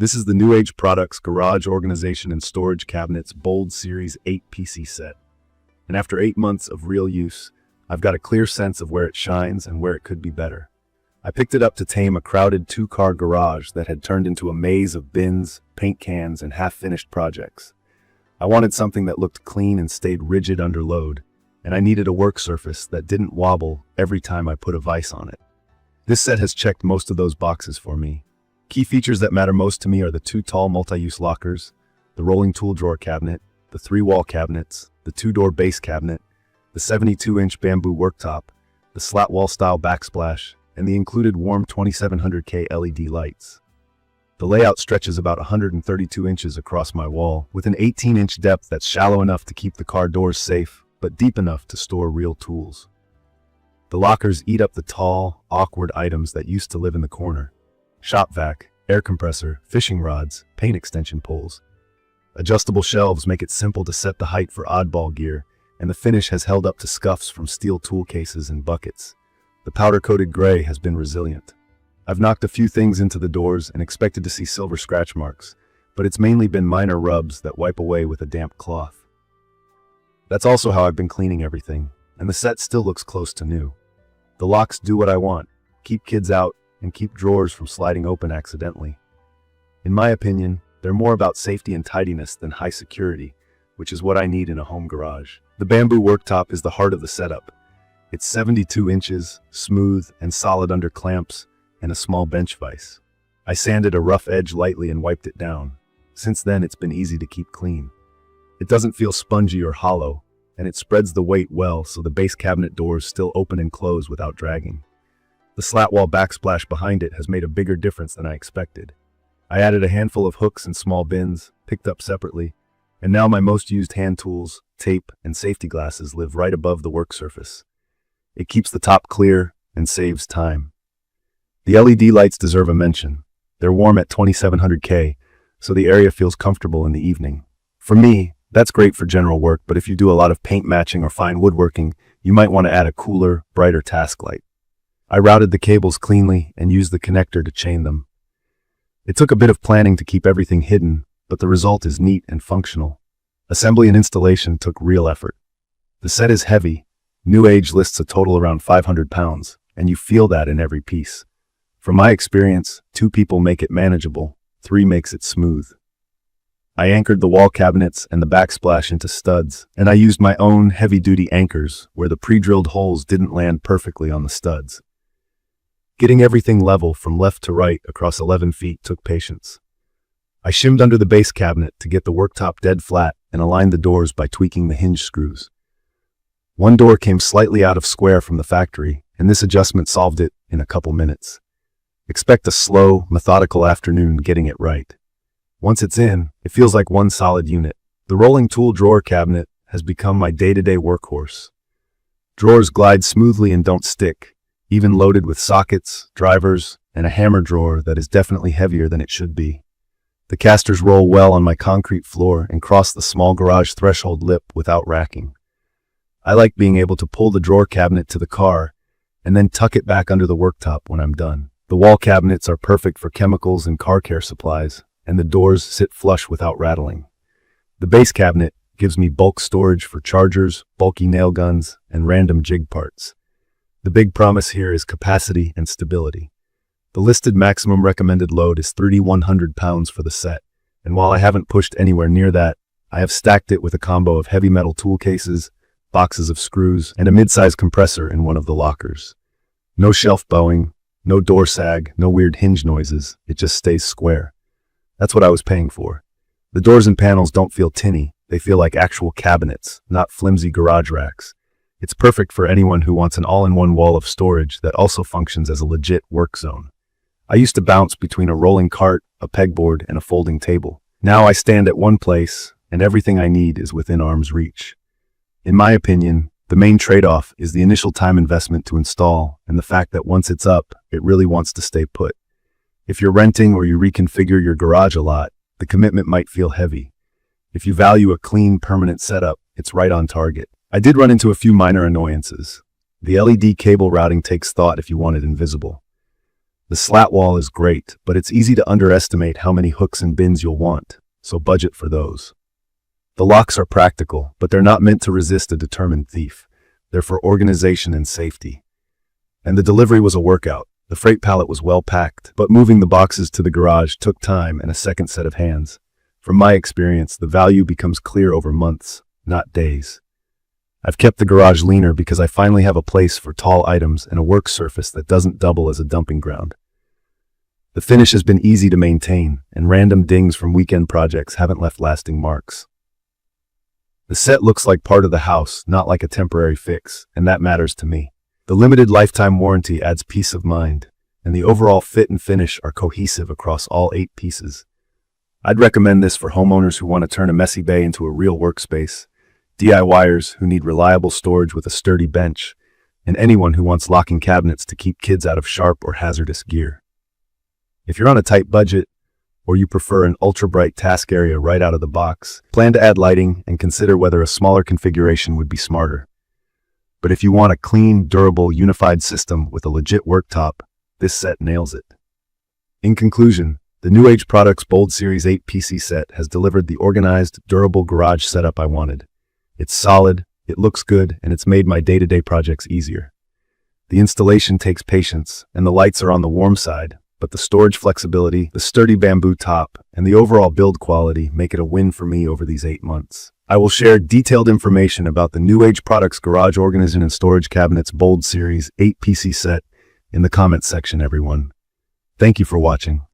This is the NewAge Products Garage Organization and Storage Cabinets Bold Series 8 PC set. And after 8 months of real use, I've got a clear sense of where it shines and where it could be better. I picked it up to tame a crowded 2-car garage that had turned into a maze of bins, paint cans, and half-finished projects. I wanted something that looked clean and stayed rigid under load, and I needed a work surface that didn't wobble every time I put a vise on it. This set has checked most of those boxes for me. Key features that matter most to me are the 2 tall multi-use lockers, the rolling tool drawer cabinet, the 3 wall cabinets, the 2-door base cabinet, the 72-inch bamboo worktop, the slatwall style backsplash, and the included warm 2700K LED lights. The layout stretches about 132 inches across my wall, with an 18-inch depth that's shallow enough to keep the car doors safe, but deep enough to store real tools. The lockers eat up the tall, awkward items that used to live in the corner. Shop vac, air compressor, fishing rods, paint extension poles. Adjustable shelves make it simple to set the height for oddball gear, and the finish has held up to scuffs from steel tool cases and buckets. The powder-coated gray has been resilient. I've knocked a few things into the doors and expected to see silver scratch marks, but it's mainly been minor rubs that wipe away with a damp cloth. That's also how I've been cleaning everything, and the set still looks close to new. The locks do what I want, keep kids out, and keep drawers from sliding open accidentally. In my opinion, they're more about safety and tidiness than high security, which is what I need in a home garage. The bamboo worktop is the heart of the setup. It's 72 inches, smooth and solid under clamps, and a small bench vise. I sanded a rough edge lightly and wiped it down. Since then, it's been easy to keep clean. It doesn't feel spongy or hollow, and it spreads the weight well so the base cabinet doors still open and close without dragging. The slat wall backsplash behind it has made a bigger difference than I expected. I added a handful of hooks and small bins, picked up separately, and now my most used hand tools, tape, and safety glasses live right above the work surface. It keeps the top clear and saves time. The LED lights deserve a mention. They're warm at 2700K, so the area feels comfortable in the evening. For me, that's great for general work, but if you do a lot of paint matching or fine woodworking, you might want to add a cooler, brighter task light. I routed the cables cleanly and used the connector to chain them. It took a bit of planning to keep everything hidden, but the result is neat and functional. Assembly and installation took real effort. The set is heavy. NewAge lists a total around 500 pounds, and you feel that in every piece. From my experience, 2 people make it manageable, 3 makes it smooth. I anchored the wall cabinets and the backsplash into studs, and I used my own heavy-duty anchors where the pre-drilled holes didn't land perfectly on the studs. Getting everything level from left to right across 11 feet took patience. I shimmed under the base cabinet to get the worktop dead flat and aligned the doors by tweaking the hinge screws. One door came slightly out of square from the factory, and this adjustment solved it in a couple minutes. Expect a slow, methodical afternoon getting it right. Once it's in, it feels like one solid unit. The rolling tool drawer cabinet has become my day-to-day workhorse. Drawers glide smoothly and don't stick, even loaded with sockets, drivers, and a hammer drawer that is definitely heavier than it should be. The casters roll well on my concrete floor and cross the small garage threshold lip without racking. I like being able to pull the drawer cabinet to the car and then tuck it back under the worktop when I'm done. The wall cabinets are perfect for chemicals and car care supplies, and the doors sit flush without rattling. The base cabinet gives me bulk storage for chargers, bulky nail guns, and random jig parts. The big promise here is capacity and stability. The listed maximum recommended load is 3,100 pounds for the set, and while I haven't pushed anywhere near that, I have stacked it with a combo of heavy metal tool cases, boxes of screws, and a mid-size compressor in one of the lockers. No shelf bowing, no door sag, no weird hinge noises, it just stays square. That's what I was paying for. The doors and panels don't feel tinny, they feel like actual cabinets, not flimsy garage racks. It's perfect for anyone who wants an all-in-one wall of storage that also functions as a legit work zone. I used to bounce between a rolling cart, a pegboard, and a folding table. Now I stand at one place, and everything I need is within arm's reach. In my opinion, the main trade-off is the initial time investment to install and the fact that once it's up, it really wants to stay put. If you're renting or you reconfigure your garage a lot, the commitment might feel heavy. If you value a clean, permanent setup, it's right on target. I did run into a few minor annoyances. The LED cable routing takes thought if you want it invisible. The slat wall is great, but it's easy to underestimate how many hooks and bins you'll want, so budget for those. The locks are practical, but they're not meant to resist a determined thief. They're for organization and safety. And the delivery was a workout. The freight pallet was well packed, but moving the boxes to the garage took time and a second set of hands. From my experience, the value becomes clear over months, not days. I've kept the garage leaner because I finally have a place for tall items and a work surface that doesn't double as a dumping ground. The finish has been easy to maintain, and random dings from weekend projects haven't left lasting marks. The set looks like part of the house, not like a temporary fix, and that matters to me. The limited lifetime warranty adds peace of mind, and the overall fit and finish are cohesive across all 8 pieces. I'd recommend this for homeowners who want to turn a messy bay into a real workspace, DIYers who need reliable storage with a sturdy bench, and anyone who wants locking cabinets to keep kids out of sharp or hazardous gear. If you're on a tight budget, or you prefer an ultra-bright task area right out of the box, plan to add lighting and consider whether a smaller configuration would be smarter. But if you want a clean, durable, unified system with a legit worktop, this set nails it. In conclusion, the NewAge Products Bold Series 8 PC set has delivered the organized, durable garage setup I wanted. It's solid, it looks good, and it's made my day-to-day projects easier. The installation takes patience, and the lights are on the warm side, but the storage flexibility, the sturdy bamboo top, and the overall build quality make it a win for me over these 8 months. I will share detailed information about the NewAge Products Garage Organization and Storage Cabinets Bold Series 8 PC set in the comments section, everyone. Thank you for watching.